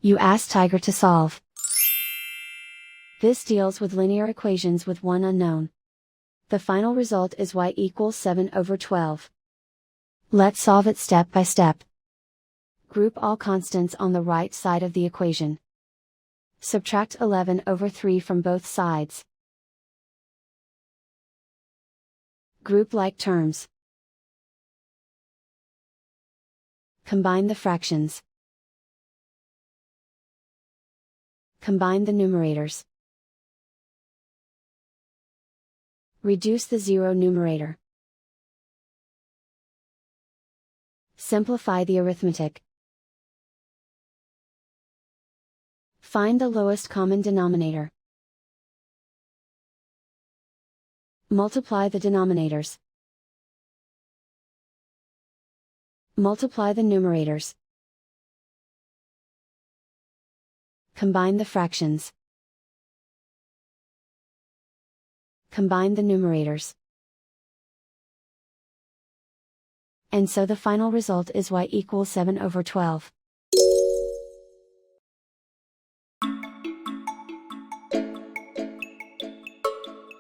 You ask Tiger to solve. This deals with linear equations with one unknown. The final result is y equals 7/12. Let's solve it step by step. Group all constants on the right side of the equation. Subtract 11/3 from both sides. Group like terms. Combine the fractions. Combine the numerators. Reduce the zero numerator. Simplify the arithmetic. Find the lowest common denominator. Multiply the denominators. Multiply the numerators. Combine the fractions. Combine the numerators. And so the final result is y equals 7/12.